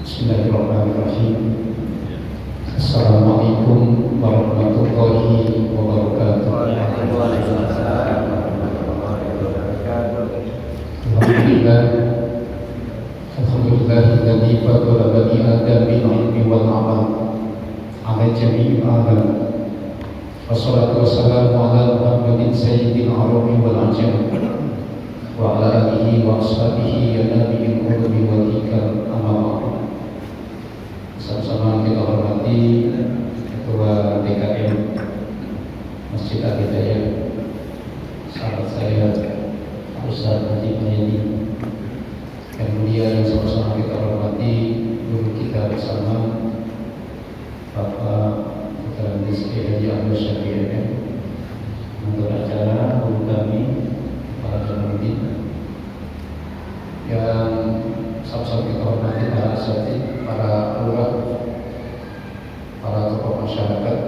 Bismillahirrahmanirrahim. Assalamualaikum warahmatullahi wabarakatuh. Waalaikumsalam warahmatullahi wabarakatuh. Alhamdulillahilladzi faddala bani Adam bil ilmi wal amal ala jami'il alam. Wassalatu wassalamu ala Muhammadin sayyidil arabi wal ajam wa ala alihi wa ashabihi ya nabiyil qulubi wal hikam, amma ba'du. Sama-sama kita hormati Ketua DKM Masjid Al-Hidayah, sahabat saya Ustaz Haji Muhyidi, dan mulia yang sama-sama kita hormati guru kita bersama Bapak Dr. Rizky Haji Ahmad Syafi'i, untuk acara guru kami para jamaah yang sama-sama kita hormati, para asatidz, para lurah, para tokoh masyarakat.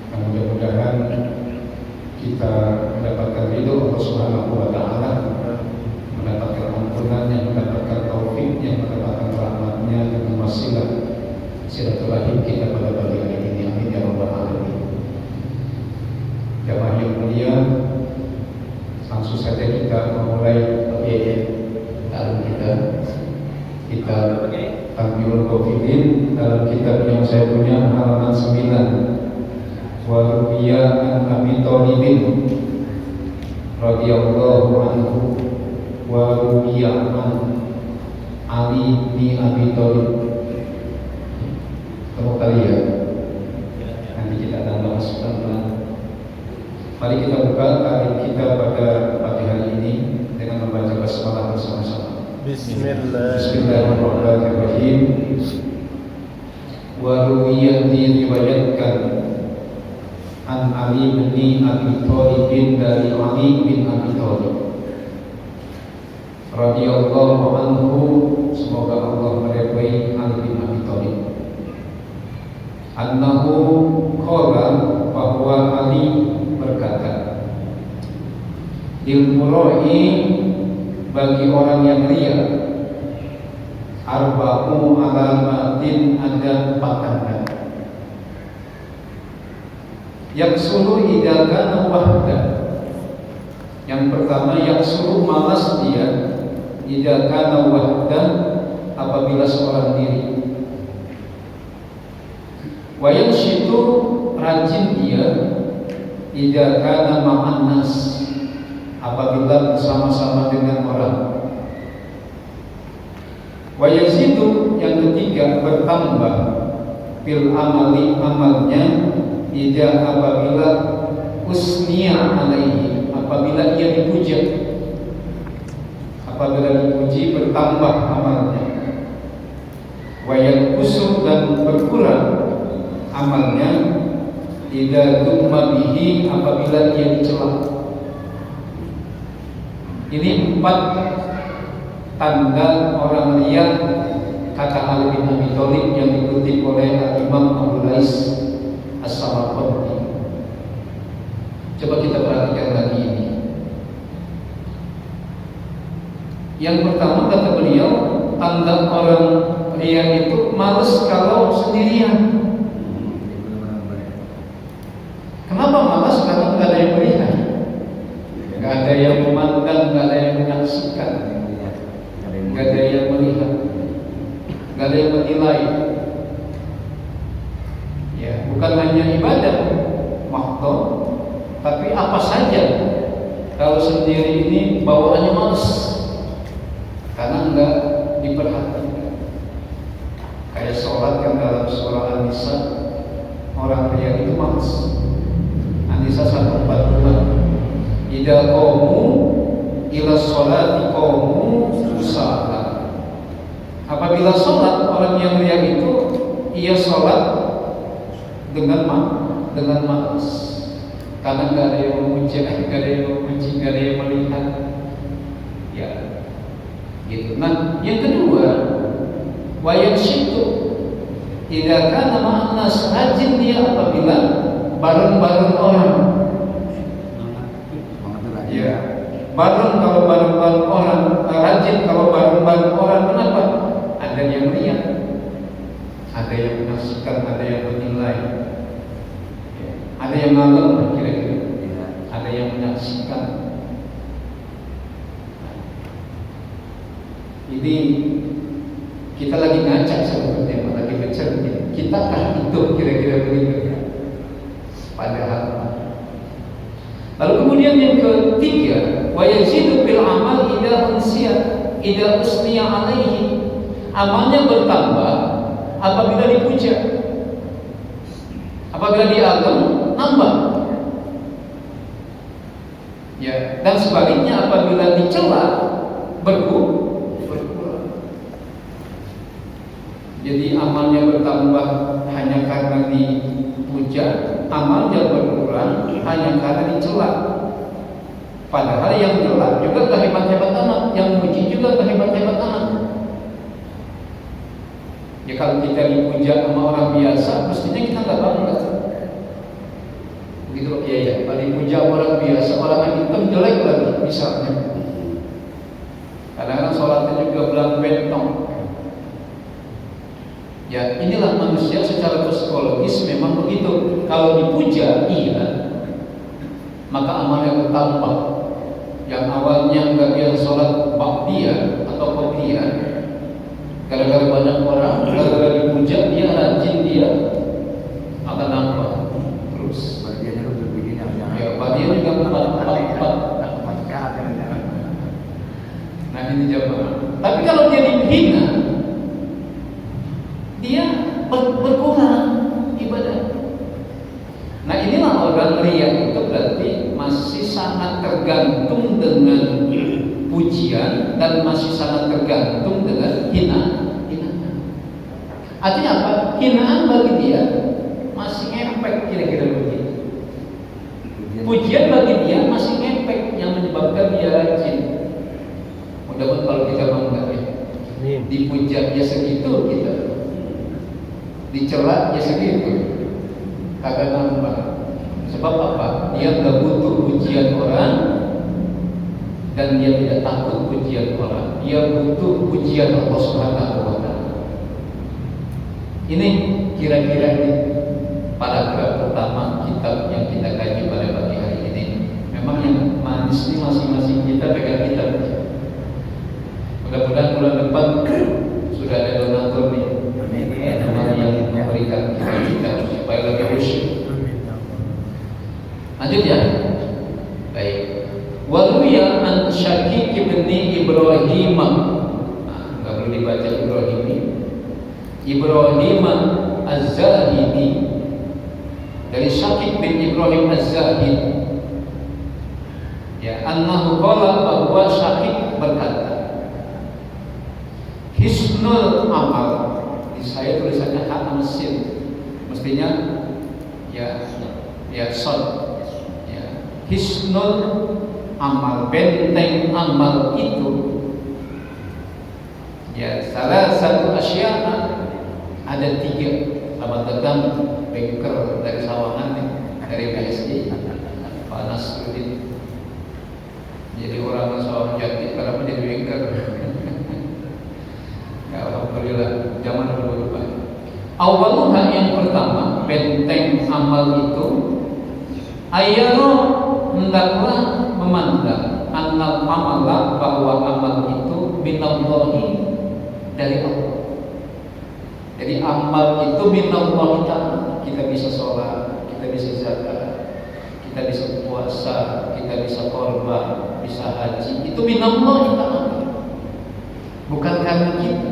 Dan mudah-mudahan kita mendapatkan ridho Allah Subhanahu wa Ta'ala, mendapatkan ampunannya, mendapatkan taufiknya, mendapatkan rahmatnya dengan wasilah silaturahim kita pada pagi hari ini. Amin ya rabbal alamin. Jamaah yang mulia, langsung saja kita memulai dalam kita Tampilul Qafidin dalam kitab yang saya punya, halaman 9. Wa ruwiya an Abi Thalibin radhiyallahu anhu, wa ruwiya an Ali bin Abi Thalib. Ketemu kali ya? Nanti kita akan bahas pelan-pelan. Mari kita buka karin kita pada pagi hari ini dengan membaca basmalah bersama-sama. Bismillahirrahmanirrahim. Wa ruwiya, diriwayatkan an Ali bin Abi Thalib, dari Ali bin Abi Thalib radhiyallahu anhu, semoga Allah meridhai Ali bin Abi Thalib, annahu qala, bahwa Ali berkata, ilmurai, bagi orang yang ria, arba'u alamatin, ada 4 tanda. Yang suruh idakana wahda, yang pertama yang suruh malas dia, idakana wahda, apabila seorang diri. Wa yanshitu, rajin dia, idakana ma'an nas, apabila bersama-sama dengan orang. Wa yazidu, yang ketiga bertambah, bil amali, amalnya, idza apabila usniya alaihi, apabila ia dipuja, apabila dipuji bertambah amalnya. Wa yanqusu, dan berkurang amalnya, idza dumma bihi, apabila ia dicela. Ini 4 tanda orang riya, kata Ali bin Abi Thalib, yang dikutip oleh Imam Abu Lais As-Samarqandi. Coba kita perhatikan lagi ini. Yang pertama, kata beliau, tanda orang riya itu malas kalau sendirian. Kenapa malas? Karena nggak ada yang melihat, nggak ada yang memandang, nggak ada yang menyaksikan, nggak ada yang melihat, nggak ada yang menilai. Ya, bukan hanya ibadah mahdoh, tapi apa saja kalau sendiri ini bawaannya males, karena enggak diperhatikan. Kayak sholat kan, dalam surah An-Nisa, orang riya itu males. An-Nisa 142. Idza qamu ila sholati qamu kusala. Apabila sholat, orang yang riya itu ia sholat dengan malas, karena nggak ada yang memuji, nggak ada yang melihat. Ya, gitu. Nah, yang kedua, wa yanshitu, idza kana ma'an nas, rajin dia apabila bareng-bareng orang. Ya, bareng kalau bareng-bareng orang, rajin kalau bareng-bareng orang. Kenapa? Ada yang ria Ada yang menyaksikan, ada yang menilai, ada yang ngalem kira-kira, ada yang menyaksikan. Ini kita lagi ngaca sebetulnya, lagi bercermin. Kitakah itu kira-kira begitu? Padahal. Lalu kemudian yang ketiga, wa yazidu bil amal idza unsiya idza usniya alaihi. Amalnya bertambah apabila dipuja, apabila diagem nambah. Ya, dan sebaliknya apabila dicela berkurang. Jadi amalnya bertambah hanya karena dipuja, amalnya berkurang hanya karena dicela. Padahal yang nyela juga gak hebat-hebat amat, yang puji juga gak hebat-hebat amat. Ya kalau kita dipuja sama orang biasa, mestinya kita nggak bangga. Begitu ya. Kalau dipuja orang biasa, orang yang hitam jelek lagi misalnya. Kadang-kadang sholatnya juga belang bentong. Ya inilah manusia secara psikologis memang begitu. Kalau dipuja, iya, maka amalnya bertambah. Yang awalnya nggak biasa sholat ba'diyah atau qobliyah, gara-gara banyak orang, gara-gara dipuja, dia rajin, dia akan nambah terus. Bagiannya lu begini Ya, bagian juga empat. Nah ini jamaah. Tapi kalau dia dihina, dia berkurang ibadah. Nah inilah orang riya itu berarti masih sangat tergantung dengan pujian dan masih sangat tergantung dengan hinaan. Artinya apa? Hinaan bagi dia masih ngepek, kira-kira begitu. Pujian bagi dia masih ngepek, yang menyebabkan dia rajin. Mudah-mudahan kalau kita bangga ya, dipuja ya segitu kita, dicela ya segitu, kagak nambah. Sebab apa? Dia nggak butuh pujian orang dan dia tidak takut pujian orang. Dia butuh pujian Allah Subhanahu wa Ta'ala. Ini kira-kira di paragraf pertama kitab yang kita kaji pada pagi hari ini. Memang yang manis ini masing-masing kita pegang kitab. Mudah-mudahan bulan depan sudah ada donatur nih, teman yang memberikan kita supaya lebih khusyuk. Lanjut ya. Baik. Waluya an Syakik bin Ibrahim. Enggak perlu dibaca Ibrahim. Ibrahim Az-Zahidi, dari Syakik bin Ibrahim Az-Zahid. Ya, annahu qala, bahwa Syakik berkata, hisnul amal. Di saya tulisannya hak mesin. Mestinya ya son. Hisnul amal, benteng amal itu ya salah satu asya, ada 3. Selamat datang banker dari Sawangan nih, dari BSI Pak Nasruddin. Jadi orang Sawangan Jati kenapa jadi banker? Ya alhamdulillah, zaman berubah. Awalnya yang pertama, benteng amal itu ayyaro, hendaklah memandang annal amala, bahwa amal itu minallahi, dari Allah. Jadi amal itu minallahi ta'ala. Kita bisa sholat, kita bisa zakat, kita bisa puasa, kita bisa korban, bisa haji. Itu minallahi ta'ala, bukan karena kita.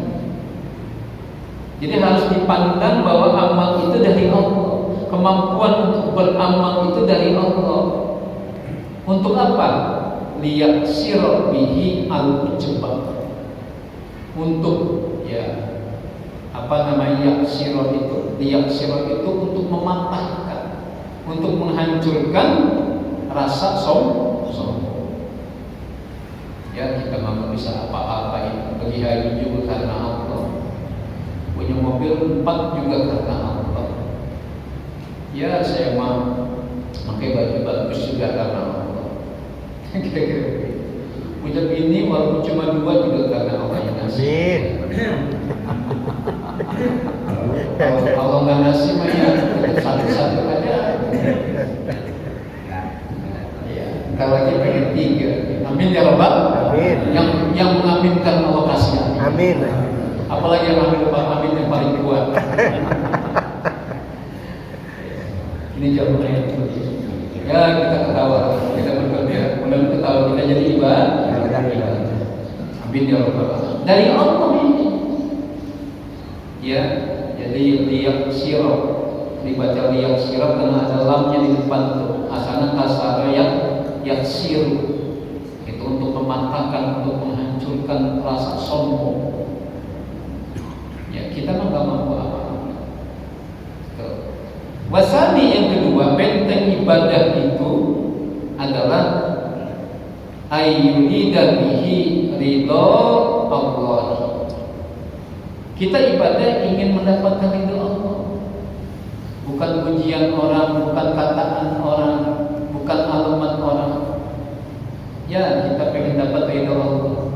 Jadi harus dipandang bahwa amal itu dari Allah. Kemampuan untuk beramal itu dari Allah. Untuk apa? Liyaksir bihi al-ujbah. Untuk yaksir itu? Liyaksir itu untuk mematahkan, untuk menghancurkan rasa sombong. Ya, kita nggak bisa apa-apa itu. Bagi hari juga karena Allah. Punya mobil 4 juga karena Allah. Ya, saya mau pakai baju bagus juga karena Allah. Kira-kira punya bini walaupun cuma 2 juga karena Allah yang ngasih. Kalau lagi pengen 3. Amin ya Rabbal. Amin. Yang mengaminkan alokasi. Amin. Apalagi yang amin yang paling kuat. Ini jawaban yang betul. Ya kita ketawa, kita berkata, mudah ketawa kita jadi ibadah. Amin ya Rabbal. Dari Allah ini. Ya, jadi liyak sirap, dibaca liyak sirap karena ada lamnya di depan tuh. Asana kasara yang siru. Itu untuk mematahkan, untuk menghancurkan rasa sombong. Ya kita mah gak mampu apa-apa. Wasani yang kedua, benteng ibadah itu adalah ayyurida bihi ridho Allah. Kita ibadah ingin mendapatkan ridho Allah, bukan pujian orang, bukan kataan orang, bukan alamat orang. Ya kita pengen dapat ridho Allah.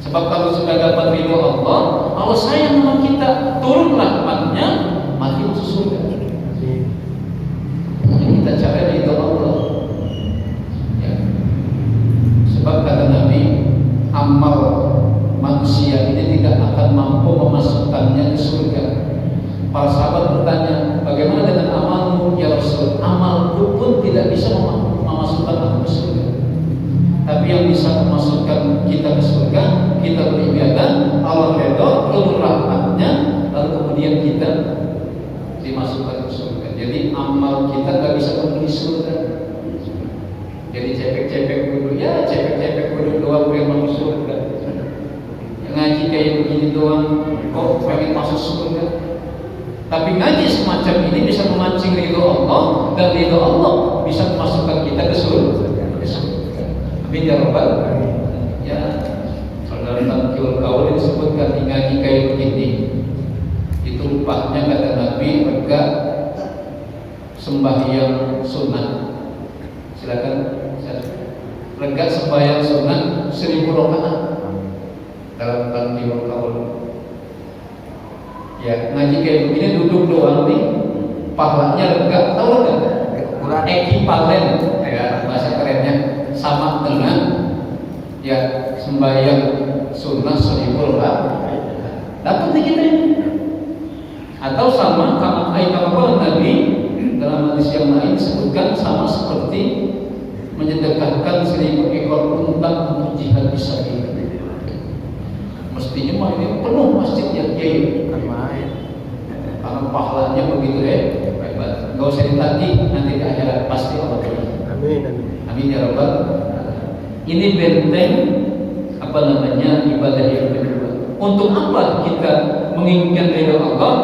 Sebab kalau sudah dapat ridho Allah, Allah sayang sama kita, turun rahmatnya, mati masuk surga. Yang kita cari ridho Allah. Ya. Sebab kata Nabi, amal manusia ini tidak akan mampu memasukkannya ke surga. Para sahabat bertanya, bagaimana dengan amalmu ya Rasul? Amalku pun tidak bisa memasukkan aku ke surga. Tapi yang bisa memasukkan kita ke surga, kita beribadah, Allah redha, turun rahmatnya, lalu kemudian kita dimasukkan ke surga. Jadi amal kita gak bisa membeli surga. Jadi cepek-cepek dulu, ya cepek-cepek dulu doang pengen masuk surga. Ngaji kayak begini doang, kok pengen masuk surga. Tapi ngaji semacam ini bisa memancing ridho Allah, dan ridho Allah bisa memasukkan kita ke surga. Amin ya Rabbal. Ya, saudara Tangkil Kaul disebutkan ngaji kayak begini. Itu rupanya kata Nabi rega sembahyang sunnah. Silakan. Rega sembahyang sunnah 1000 rakaat. Dalam Tangkil Kaul. Ya, ngaji kayak begini duduk doang nih, pahalanya rega, tahu enggak? Ekivalen, ya bahasa kerennya, sama dengan ya sembahyang sunnah 1000 rakaat. Dapat nih kita ini. Atau sama kalau Nabi dalam hadis yang lain disebutkan sama seperti menyedekahkan 1000 ekor unta untuk jihad fisabilillah. Mestinya mah ini penuh masjid ya, karena pahalanya begitu hebat. Gak usah ditagih, nanti di akhirat pasti Allah beri. Amin. Amin ya Rabbal. Ini benteng apa namanya ibadah yang kedua. Untuk apa kita menginginkan ridha Allah?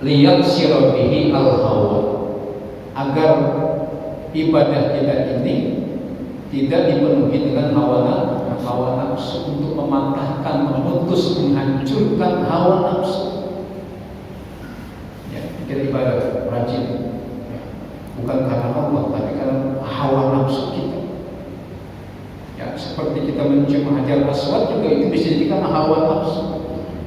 Liyak sirabihi al-hawa, agar ibadah kita ini tidak dipenuhi dengan hawa nafsu, untuk mematahkan, memutus, menghancurkan hawa nafsu. Ya, kita ibadah rajin bukan karena Allah, tapi karena hawa nafsu kita. Ya, seperti kita mencium hajar aswad juga itu bisa jadi karena hawa nafsu.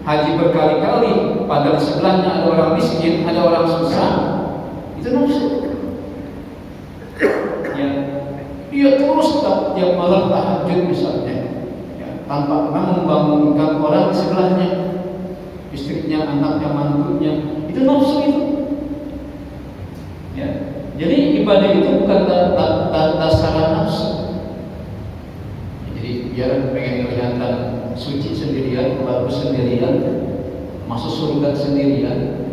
Haji berkali-kali, padahal di sebelahnya ada orang miskin, ada orang susah, itu nafsu. Ya, dia terus tiap malam tahajud misalnya, ya, tanpa pernah membangunkan orang di sebelahnya, istrinya, anaknya, mantunya, itu nafsu itu. Ya, jadi ibadah itu bukan dasar nafsu. Jadi biar pengen kelihatan suci sendirian, bagus sendirian, masuk surga sendirian.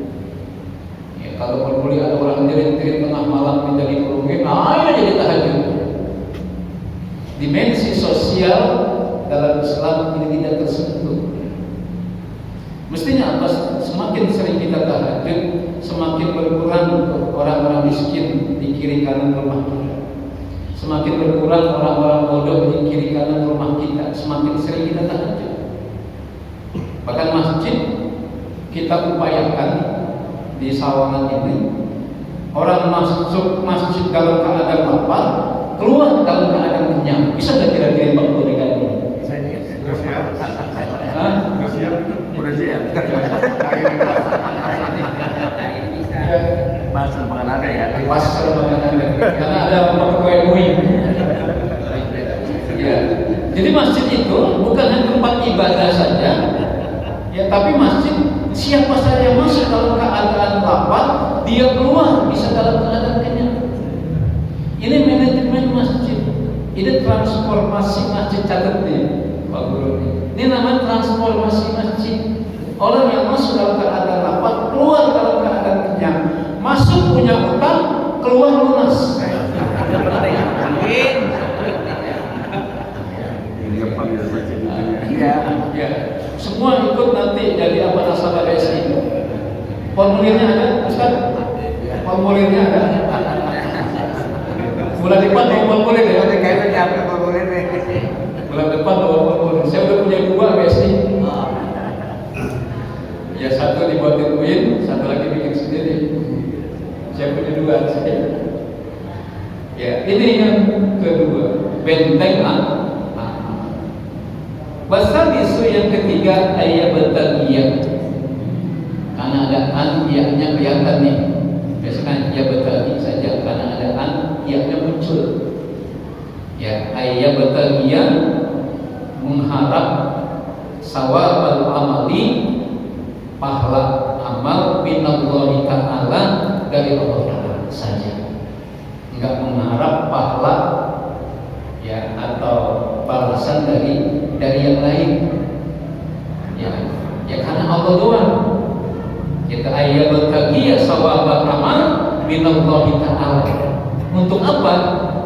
Ya, kalau perlu ada orang jerit-jerit tengah malam minta ditolongin, ayo jadi tahajud. Dimensi sosial dalam Islam ini tidak tersentuh. Mestinya apa? Semakin sering kita tahajud, semakin berkurang orang-orang miskin di kiri kanan rumah kita. Semakin berkurang orang-orang bodoh di kiri kanan rumah kita. Semakin sering kita tahajud. Bahkan masjid kita upayakan di Sawangan ini, orang masuk masjid dalam keadaan lapar, keluar dalam keadaan kenyang. Bisa nggak kira-kira Pak Burikan ini? Udah siap. Pasal makan ada ya. Pasal makan ada. Karena ada kue-kue. Jadi masjid itu bukan hanya tempat ibadah saja, ya, tapi masjid siapa saja yang masuk dalam keadaan lapar, dia keluar bisa dalam keadaan kenyang. Ini manajemen masjid. Ini transformasi masjid, catat nih Pak Guru. Ini namanya transformasi masjid. Orang yang masuk dalam keadaan lapar, keluar dalam keadaan kenyang. Masuk punya utang, keluar lunas. Ya, semua ikut nanti jadi apa nasabah BSI. Formulirnya ada, Ustaz? Formulirnya ada. Bulan depan mau formulir ya? Bulan depan mau formulir. Saya udah punya 2 BSI. Ya, satu dibuatin UIN, satu lagi bikin sendiri. Saya punya 2 saja. Ya, ini yang kedua, benteng Wasabisu yang ketiga ayat bertaliyah. Karena ada an, ianya kelihatan nih. Biasanya ya bertaliyah saja, karena ada an, ianya muncul. Ya, ayat bertaliyah mengharap sawabal amali, pahala amal minallahi ta'ala dari Allah Ta'ala saja. Enggak mengharap pahala ya atau balasan dari yang lain. Ya karena Allah doang. Kita ayat bertaqiyya sawabal amal minallahi ta'ala. Untuk apa?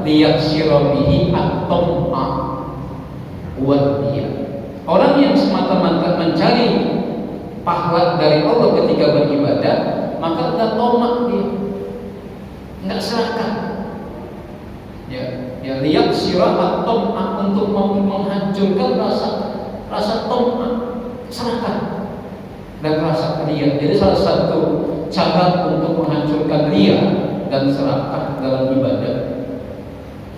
Liyaksira bihi at-tam'a wa dia. Orang yang semata-mata mencari pahala dari Allah ketika beribadah, maka enggak tomak dia. Enggak serakah. Ya lihat sirah tom'ah untuk menghancurkan rasa tom'ah, serakah dan rasa ria. Jadi salah satu cara untuk menghancurkan ria dan serakah dalam ibadah.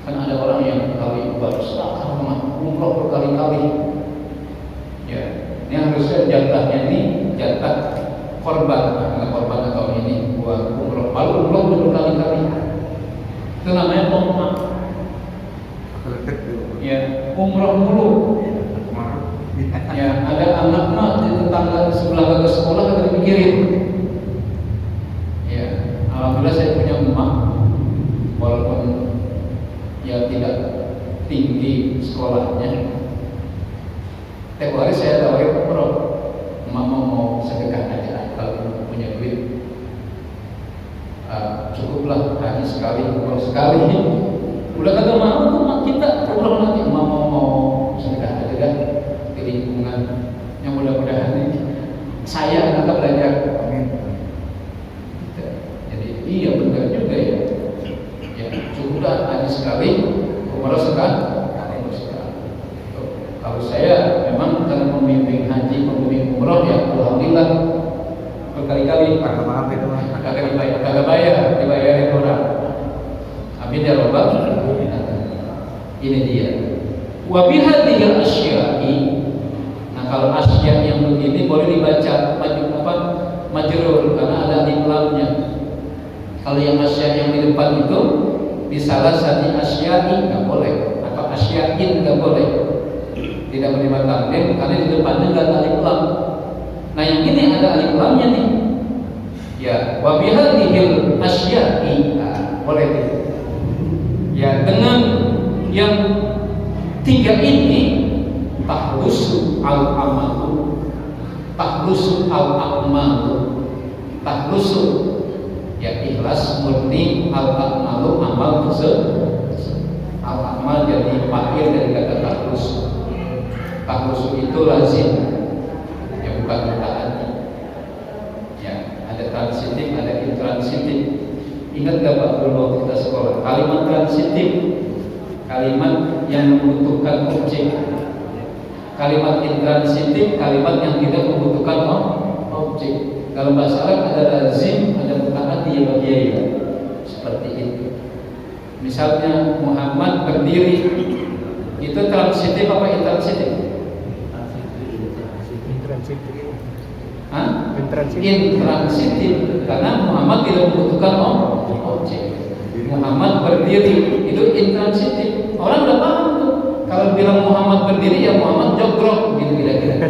Kan ada orang yang kali baru serakah umroh berkali-kali. Ya, ini harusnya jatahnya ini jatah korban, nggak korban atau ini buat umroh. Lalu umroh berkali-kali. Itu namanya tom'ah. Ya, umroh mulu. Ya, ada anak mah di tetangga sebelah ke sekolah kagak dipikirin. Ya, alhamdulillah saya punya emak, walaupun ya tidak tinggi sekolahnya. Tiap hari saya tawarin umroh. Emak mau sedekah aja kalau punya duit. Cukuplah haji sekali, umroh sekali. Udah kagak mau mak kita umroh nanti mau sedekah aja kan di lingkungan yang mudah-mudahan ini saya akan belajar. Jadi iya benar juga ya. Ya sudah haji sekali, umroh sekali. Kalau saya memang karena membimbing haji, membimbing umroh ya alhamdulillah berkali-kali. Kagak bayar, dibayarin orang. Amin ya Rabbal. Ini dia. Wa bihadhil asya'i. Nah, kalau asya yang begini boleh dibaca majrur karena ada alif lamnya. Kalau yang asya yang di depan itu bisalah sati asya'i enggak boleh atau asya'in enggak boleh. Tidak menerima takdim karena di depannya enggak ada alif lam. Nah, yang ini ada alif lamnya nih. Ya, wa bihadhil asya'i. Boleh nih. Ya, dengan yang 3 ini tahlusu al-amalu, tahlusu al-a'malu, tahlusu ya ikhlas murni, al-a'malu amal al-amal jadi fa'il dari kata tahlus. Tahlusu itu lazim ya bukan mutaati. Ya, ada transitif, ada intransitif. Ingat gak Pak dulu waktu kita sekolah, kalimat transitif, kalimat yang membutuhkan objek. Kalimat intransitif, kalimat yang tidak membutuhkan objek. Dalam bahasa Arab ada lazim, ada mutaati, ya biaya. Seperti itu. Misalnya Muhammad berdiri, itu transitif apa intransitif? Intransitif, karena Muhammad tidak membutuhkan objek. Muhammad berdiri itu intransitif. Orang udah paham tuh. Kalau Kalau bilang Muhammad berdiri ya Muhammad jogrok gitu kira-kira.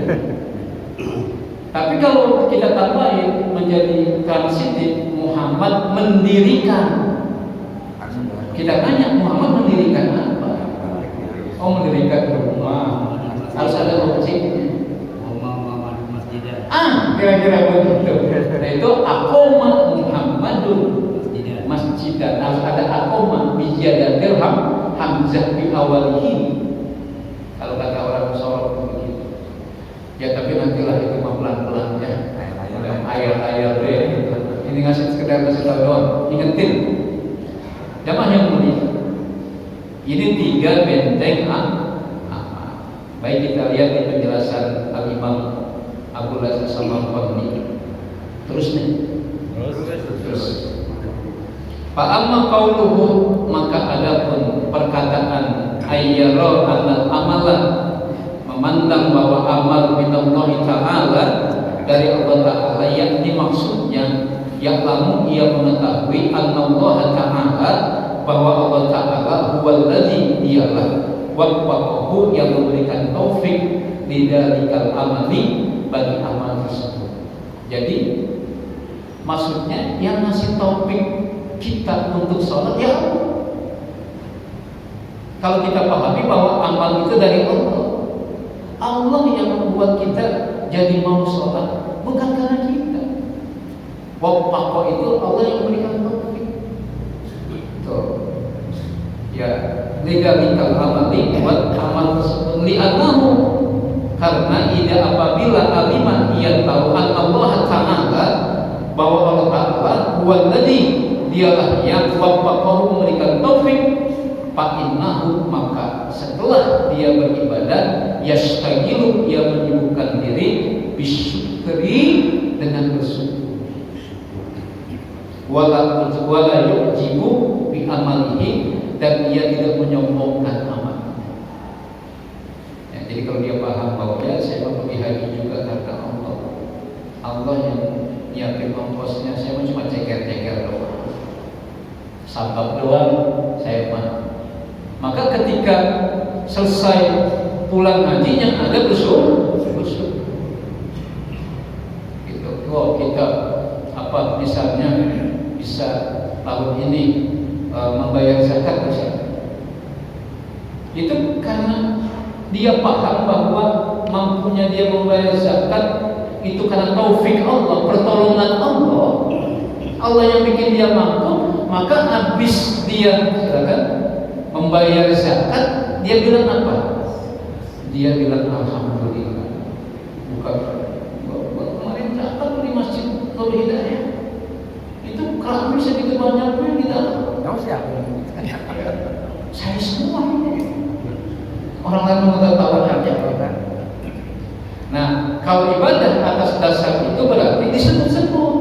Tapi kalau kita tambahin menjadi transitif, Muhammad mendirikan. Kita tanya Muhammad mendirikan apa? Oh, mendirikan rumah. Harus ada objeknya. Kira-kira begitu. Nah itu akoma Muhammadun masjidan. Harus ada akoma bijia dan dirham hamzah di awalihi. Kalau kata orang Sorot begitu. Ya tapi nantilah itu mah pelan-pelan ya. Ayat-ayat deh. Ini sekedar ngasih tahu doang. Ingetin. Jamaah yang mulia. Ini 3 benteng amal. Baik kita lihat di penjelasan Al-Imam Abu Lazar Samarqandi. Terus nih. Terus. Fa amma qauluhu, maka adapun perkataan ayyara anal amala, memandang bahwa amal minallahi ta'ala dari Allah Ta'ala, yakni maksudnya ya'lamu, ia mengetahui annallaha ta'ala, bahwa Allah Ta'ala huwallazi, dialah waffaqahu, yang memberikan taufik lidzalikal amali, bagi amal tersebut. Jadi maksudnya yang ngasih taufik kita untuk sholat ya Allah. Kalau kita pahami bahwa amal itu dari Allah, Allah yang membuat kita jadi mau sholat, bukan karena kita. Waffaqah itu Allah yang memberikan taufik. Tuh. Ya, lidzalikal amali, buat amal tersebut li'annahu, karena ida apabila alimah ia tahu Allah Ta'ala, bahwa Allah Ta'ala huwallazi, dialah yang waffaqahu, memberikan taufik, fa innahu, maka setelah dia beribadah, yastagilu, ia menyibukkan diri bisyukri, dengan bersyukur, wala yujibu bi amalihi, dan ia tidak menyombongkan amal. Jadi kalau dia paham bahwa ya saya mau pergi haji juga karena Allah, Allah yang nyiapin ongkosnya, saya mau cuma ceker-ceker doang, sabab doang saya mah. Maka ketika selesai pulang haji yang ada bersyukur. Gitu. Oh kita apa misalnya bisa tahun ini membayar zakat misalnya, itu karena dia paham bahwa mampunya dia membayar zakat itu karena taufik Allah, pertolongan Allah. Allah yang bikin dia mampu, maka habis dia silakan membayar zakat, dia bilang apa? Dia bilang alhamdulillah. Bukan kemarin zakat di Masjid Nurul Hidayah. Itu kalau bisa segitu banyaknya kita. Tahu siapa? Saya semua ini. Orang lain mengetahui aja kan. Nah, kalau ibadah atas dasar itu berarti disebut-sebut.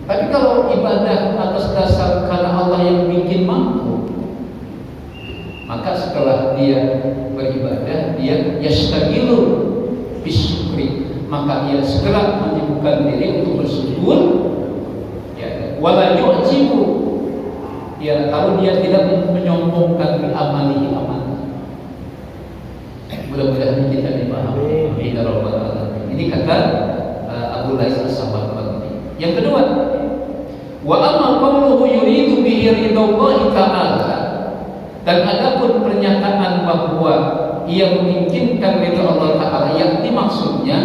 Tapi kalau ibadah atas dasar karena Allah yang bikin mampu, maka setelah dia beribadah, dia yastagilu bisyukri, maka dia segera menyibukkan diri untuk bersyukur. Ya, wala yu'jibu, ya kalau dia tidak menyombongkan bi amalihi amal. Mudah-mudahan kita dipahami. Amin ya rabbal alamin. Ini kata Abu Lazar Samarqandi. Yang kedua, wa amma qawluhu yuridu bihi ridhallahi ta'ala, dan adapun pernyataan bahwa ia menginginkan ridha Allah Ta'ala, yakni maksudnya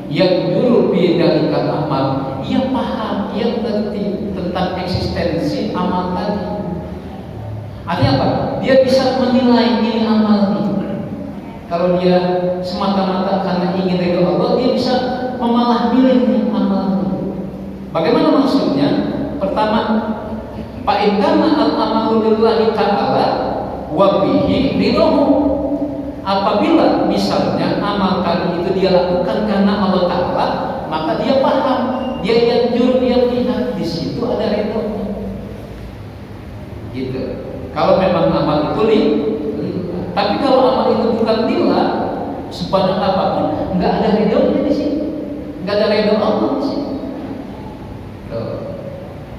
yang yurul bi dzalika amal, ia paham, ia ngerti tentang eksistensi amal tadi. Artinya apa? Dia bisa menilai ini amal ini. Kalau dia semata-mata karena ingin ridha Allah, dia bisa memalah milih nih amal ini. Bagaimana maksudnya? Pertama, fa inna al-amalu lillahi ta'ala wa bihi ridhahu. Apabila misalnya amal tadi itu dia lakukan karena Allah Ta'ala, maka dia paham, dia yanjur, dia lihat di situ ada ridhonya. Gitu. Kalau memang amal itu tapi kalau amal itu bukan lillah, sebanyak apapun, nggak ada ridhonya di situ, nggak ada ridho Allah di situ.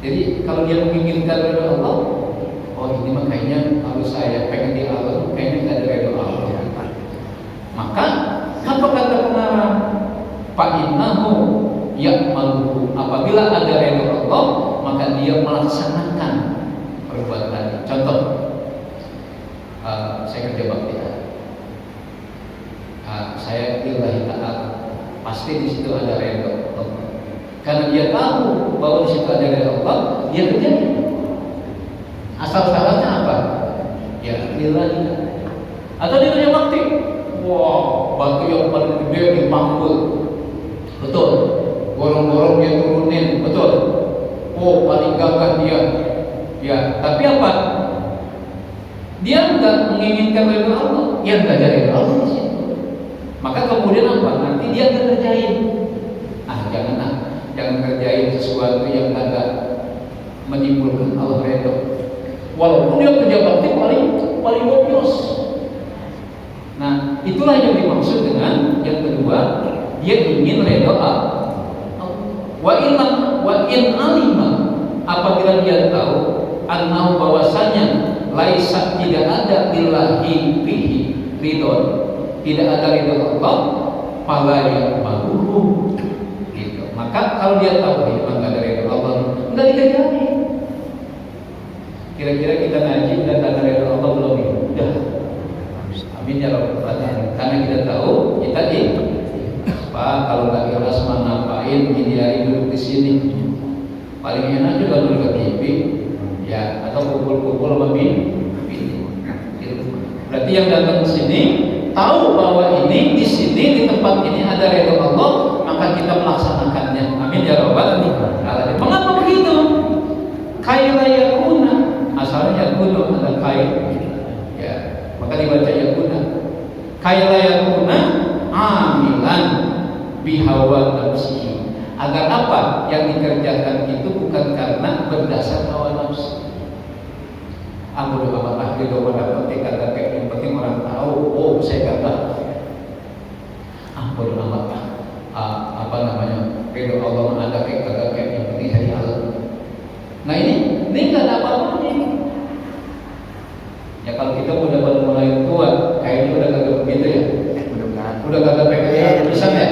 Jadi kalau dia menginginkan ridho Allah, oh ini mah kayaknya menurut saya pengen diatur, kayaknya nggak ada ridho Allah. Maka apa kata pengarang? Fa innahu ya'malu, apabila ada ridho Allah maka dia melaksanakan perbuatan. Contoh, saya kerja bakti, saya lillahi ta'ala, pasti di situ ada ridho Allah. Karena dia tahu bahwa di situ ada ridho Allah, dia kerjain. Asal syaratnya apa? Ya lillahi ta'ala. Atau dia kerja bakti, wah, batu yang paling gede dipanggul, betul. Gorong-gorong dia turunin, betul. Oh, paling gagah dia. Ya, tapi apa? Dia enggak menginginkan ridho Allah, ya enggak ada ridho Allah di situ. Maka kemudian apa? Nanti dia akan kerjain. Jangan kerjain sesuatu yang agak menimbulkan Allah ridho. Walaupun dia kerja bakti paling obvious. Nah, itulah yang dimaksud dengan yang kedua, dia ingin ridho Allah. Wa in alima, apabila dia tahu annahu bahwasanya laisa, tidak ada billahi bihi ridho, tidak ada ridho Allah, fala yaqbaluhu gitu. Maka kalau dia tahu memang enggak ada ridho Allah, enggak dikerjain. Kira-kira kita ngaji dan ada ridho Allah belum? Udah. Amin ya rabbal alamin. Karena kita tahu kita Pak, kalau nggak ikhlas mah ngapain gini hari duduk di sini? Paling enak juga duduk di TV, ya, atau kumpul-kumpul sama bini. Berarti yang datang ke sini tahu bahwa ini di sini di tempat ini ada ridho Allah, maka kita melaksanakannya. Amin ya rabbal alamin. Mengapa begitu? Kaila yakuna, asalnya yakunu ada kail, ya, maka dibaca yakuna. Kaila yakuna amilan bihawa nafsi, agar apa yang dikerjakan itu bukan karena berdasar hawa nafsu. Aku udah amat ahli doa dapat kata kayak yang penting orang tahu, oh saya kata bodo amat apa namanya ridho Allah ada kayak kata kayak yang penting saya Allah. Nah ini nggak ada apa-apa nih. Ya kalau kita udah mulai tua, kayaknya udah kagak begitu ya. Udah kagak pengen bisa ya.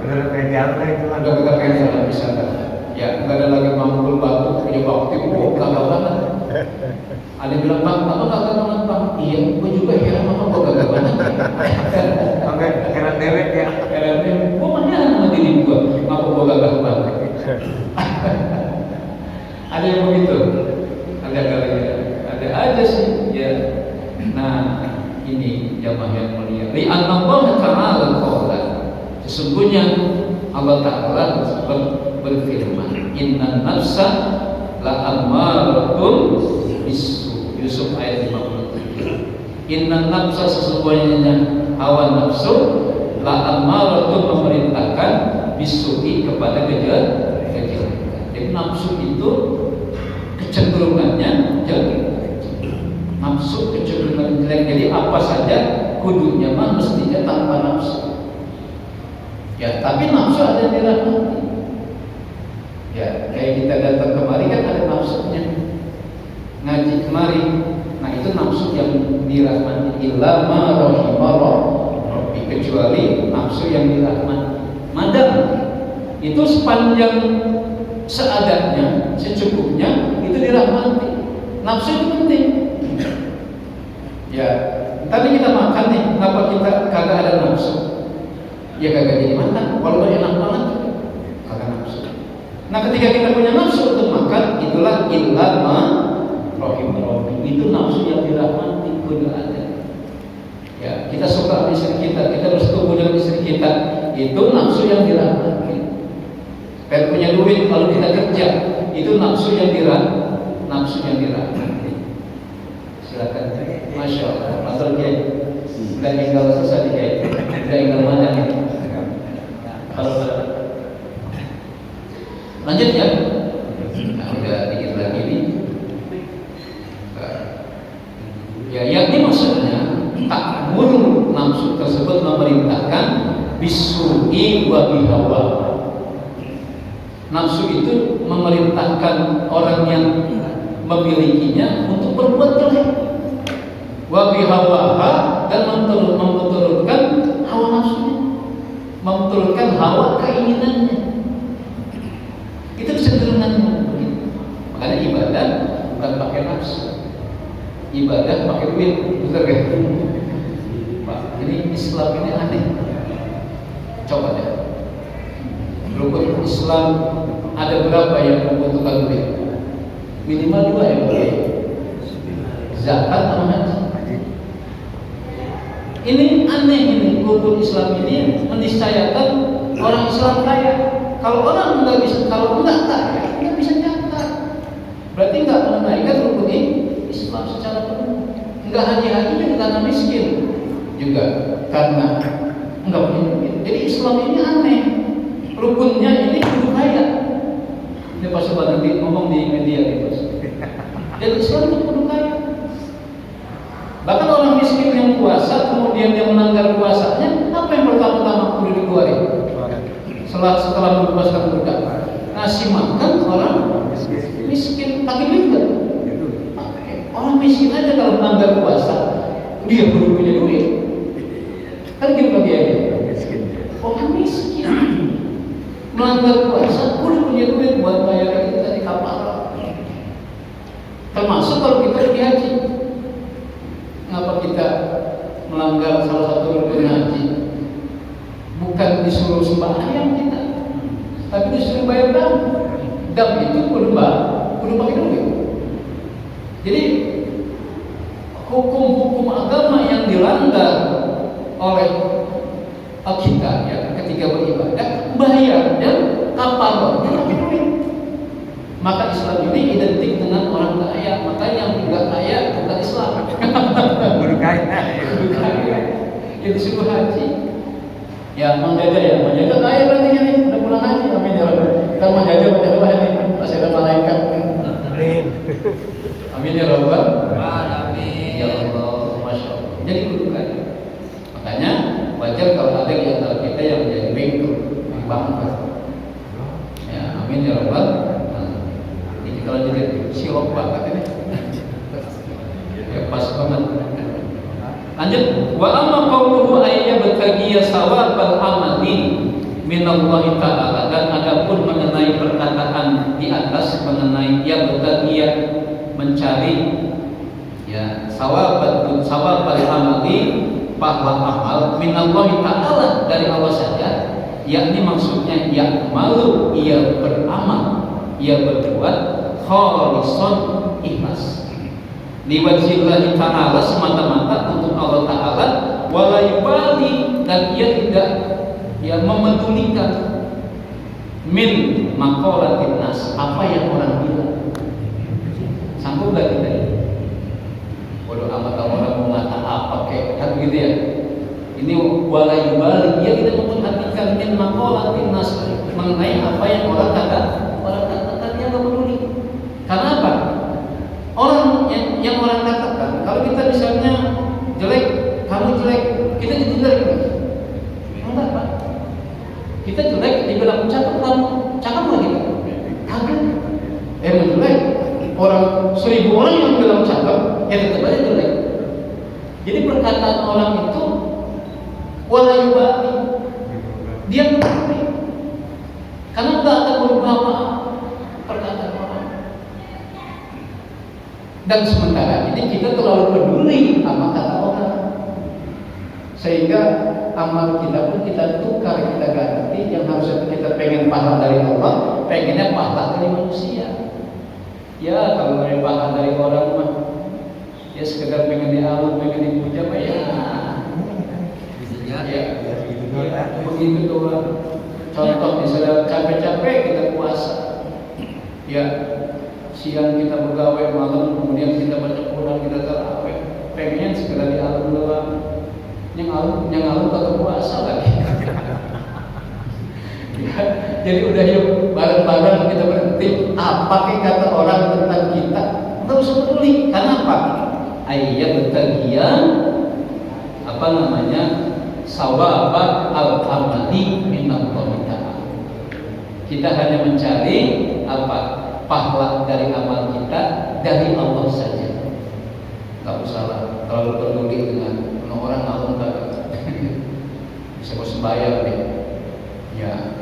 Udah kagak pengen bisa kan? Ya nggak ada lagi mampu batu punya bakti, kagak banget. Ada yang bilang bang, apa kagak banget bang? Iya, gue juga heran apa gue kagak banget. Oke, heran dewek ya. Heran dewek. Gue mana sama diri gue, ngapa gue kagak banget? Ada yang begitu, ada aja sih, ya. Nah, ini jamaah yang mulia. Li'anna Allah Ta'ala qala, sesungguhnya Allah Ta'ala berfirman, inna nafsa la'ammaratun bisu. Yusuf ayat 57. Inna nafsa, sesungguhnya hawa nafsu la'ammaratun, memerintahkan bisu'i, kepada kejahatan. Jadi nafsu itu kecenderungannya jelek. Nafsu kecenderungan jelek. Jadi apa saja kudunya mah mestinya tanpa nafsu. Ya, tapi nafsu ada di rahmati. Ya, kayak kita datang kemari kan ada nafsunya. Ngaji kemari, nah itu nafsu yang dirahmati. Illa ma rahimallah, kecuali nafsu yang dirahmati. Madam itu sepanjang seadanya, secukupnya, itu dirahmati. Nafsu itu penting. Ya, tadi kita makan nih, kenapa kita kagak ada nafsu? Ya kagak jadi makan, walaupun enak banget, kagak nafsu. Nah ketika kita punya nafsu untuk makan, itulah ilma rohim rohim, itu nafsu yang dirahmati, kudu ada. Ya, kita suka istri kita, kita bersetubuh dengan istri kita, itu nafsu yang dirahmati. Kayak punya duit, kalau kita kerja, itu nafsu yang dirahmati. Silakan. Masya Allah. Matur kiai. Dan tinggal susah kiai. Dan tinggal mana nih? Kalau lanjut ya. Nah, udah dikit lagi nih. Ya, yakni maksudnya takmur nafsu tersebut memerintahkan bisu'i wa bihawa. Nafsu itu memerintahkan orang yang memilikinya untuk berbuat jelek. wa bihawaha, dan memperturutkan hawa nafsunya, memperturutkan hawa keinginannya. Itu kecenderungannya. Makanya ibadah bukan pakai nafsu, ibadah pakai duit, betul kan? Pak, jadi Islam ini aneh. Coba deh, rukun Islam ada berapa yang membutuhkan duit? Minimal 2 ya, boleh. Zakat sama haji. Ini aneh ini, rukun Islam ini meniscayakan orang Islam kaya. Kalau orang nggak bisa, kalau nggak kaya, nggak bisa zakat. Berarti nggak menunaikan rukun Islam secara penuh. Nggak haji juga karena miskin, juga karena nggak punya duit. Jadi Islam ini aneh. Rukunnya ini kudu kaya. Ini pas coba nanti ngomong di media gitu. Jadi Islam itu kudu kaya. Bahkan orang miskin yang puasa, kemudian dia melanggar puasanya, apa yang pertama-tama kudu dikeluarin? Setelah membebaskan budak, ngasih makan orang miskin, pakai duit nggak? Orang miskin aja kalau melanggar puasa, dia kudu punya duit. Kan gitu dia. Orang miskin melanggar puasa, kudu punya duit buat bayar itu tadi kapal. Termasuk kalau kita pergi haji. Kenapa kita melanggar salah satu rukun haji? Bukan disuruh sembahyang kita, tapi disuruh bayar dam. Dam itu kudu pakai duit. Jadi hukum-hukum agama yang dilanggar oleh kita ya ketika beribadah, bayarnya kapal pakai duit. Maka Islam ini identik dengan orang kaya. Makanya yang tidak kaya bukan Islam. Guru kaya. Itu disuruh haji. Ya menjaga ya, menjaga kaya berarti kan ini udah pulang haji. Amin ya Rabbal. Kita menjaga ini masih ada malaikat. Amin. Amin ya Rabbal. Amin. Ya Allah, masya Allah. Jadi guru kaya. Makanya wajar kalau ada di antara kita yang menjadi bengkel, bangga. Ya, amin ya Rabbal. Kalau jadi silok banget ini, ya pas banget. Lanjut, wa amma qauluhu ayya batagiya sawabal amali minallahi ta'ala, dan adapun mengenai perkataan di atas mengenai ya batagiya mencari ya sawabal amali, pahala amal minallahi ta'ala dari Allah saja, yakni maksudnya ya malu, ia beramal, ia berbuat khalisan ikhlas liwajhillahi ta'ala, semata-mata untuk Allah Ta'ala, wala yubali, dan ia tidak ya memedulikan min maqalatin nas, apa yang orang bilang. Sanggup gak kita ini? Bodoh amat orang mau ngata apa kayak kan gitu ya. Ini wala yubali, dia tidak memperhatikan min maqalatin nas, mengenai apa yang orang katakan, dia nggak peduli. Karena apa? Orang yang orang katakan, kalau kita misalnya jelek, kamu jelek, kita jadi jelek. Enggak, Pak. Kita jelek, dibilang cakep, kamu cakep lagi. Kagak. Menjelek. Orang 1000 orang yang bilang cakep, ya tetap aja jelek. Jadi perkataan orang itu wala yubali, dia peduli. Karena enggak akan berubah perkataan orang. Dan sementara ini kita terlalu peduli sama kata orang, sehingga amal kita pun kita tukar, kita ganti. Yang harusnya kita pengen pahala dari Allah, pengennya pahala dari manusia. Ya kalau dari pahala dari orang mah ya sekedar pengen dialog, pengen dipuja mah ya begitu doang. Contoh misalnya capek-capek kita puasa, ya siang kita begawe, malam kemudian kita baca Quran, kita tarawih, pengen sekedar dialog doang. Yang alum kagak puasa lagi. Ya, jadi udah yuk bareng-bareng kita berhenti. Apa kata orang tentang kita? Nggak usah peduli. Karena apa? Ayat bertagian apa namanya? Sawaba al-amali minallahi ta'ala. Kita hanya mencari apa? Pahala dari amal kita dari Allah saja. Gak usah terlalu peduli dengan orang ngomong kagak bisa bersembayang deh ya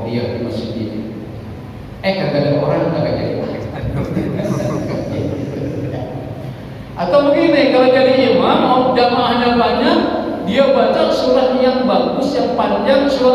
dia di masjid ini kagak ada orang kagak jadi atau begini, kalau jadi imam jamaahnya banyak, dia baca surah yang bagus yang panjang, surah